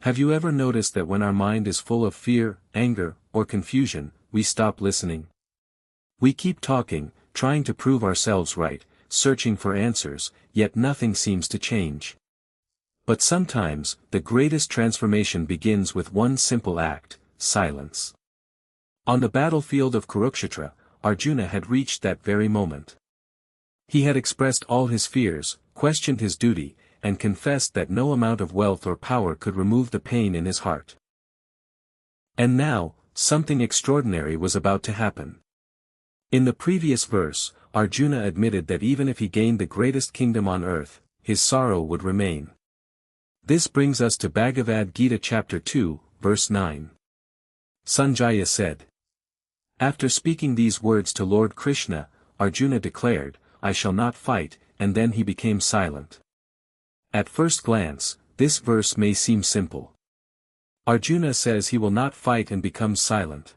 Have you ever noticed that when our mind is full of fear, anger, or confusion, we stop listening? We keep talking, trying to prove ourselves right, searching for answers, yet nothing seems to change. But sometimes, the greatest transformation begins with one simple act: silence. On the battlefield of Kurukshetra, Arjuna had reached that very moment. He had expressed all his fears, questioned his duty, and confessed that no amount of wealth or power could remove the pain in his heart. And now, something extraordinary was about to happen. In the previous verse, Arjuna admitted that even if he gained the greatest kingdom on earth, his sorrow would remain. This brings us to Bhagavad Gita Chapter 2, verse 9. Sanjaya said. After speaking these words to Lord Krishna, Arjuna declared, "I shall not fight," and then he became silent. At first glance, this verse may seem simple. Arjuna says he will not fight and becomes silent.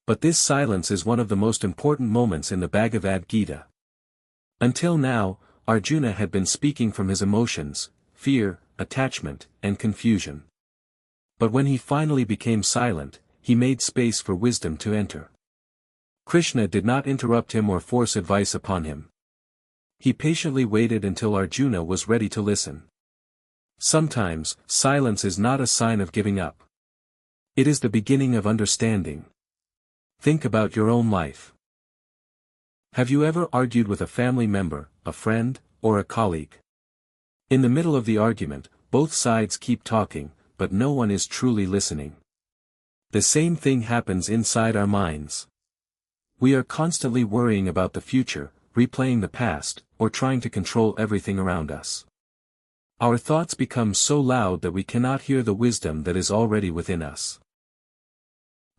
But this silence is one of the most important moments in the Bhagavad Gita. Until now, Arjuna had been speaking from his emotions, fear, attachment, and confusion. But when he finally became silent, he made space for wisdom to enter. Krishna did not interrupt him or force advice upon him. He patiently waited until Arjuna was ready to listen. Sometimes, silence is not a sign of giving up. It is the beginning of understanding. Think about your own life. Have you ever argued with a family member, a friend, or a colleague? In the middle of the argument, both sides keep talking, but no one is truly listening. The same thing happens inside our minds. We are constantly worrying about the future, replaying the past, or trying to control everything around us. Our thoughts become so loud that we cannot hear the wisdom that is already within us.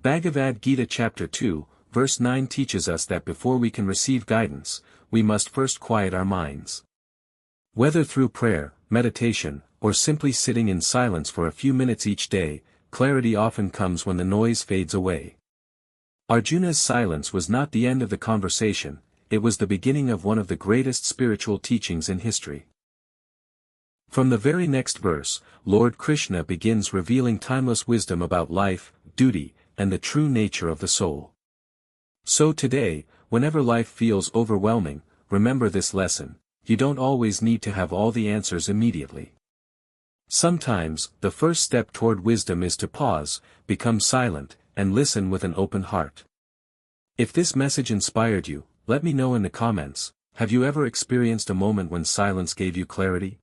Bhagavad Gita Chapter 2, verse 9 teaches us that before we can receive guidance, we must first quiet our minds. Whether through prayer, meditation, or simply sitting in silence for a few minutes each day, clarity often comes when the noise fades away. Arjuna's silence was not the end of the conversation, it was the beginning of one of the greatest spiritual teachings in history. From the very next verse, Lord Krishna begins revealing timeless wisdom about life, duty, and the true nature of the soul. So today, whenever life feels overwhelming, remember this lesson: you don't always need to have all the answers immediately. Sometimes, the first step toward wisdom is to pause, become silent, and listen with an open heart. If this message inspired you, let me know in the comments. Have you ever experienced a moment when silence gave you clarity?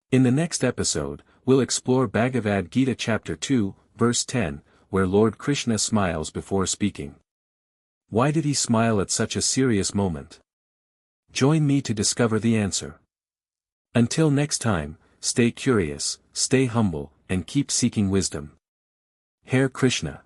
In the next episode, we'll explore Bhagavad Gita Chapter 2, verse 10, where Lord Krishna smiles before speaking. Why did he smile at such a serious moment? Join me to discover the answer. Until next time, stay curious, stay humble, and keep seeking wisdom. Hare Krishna.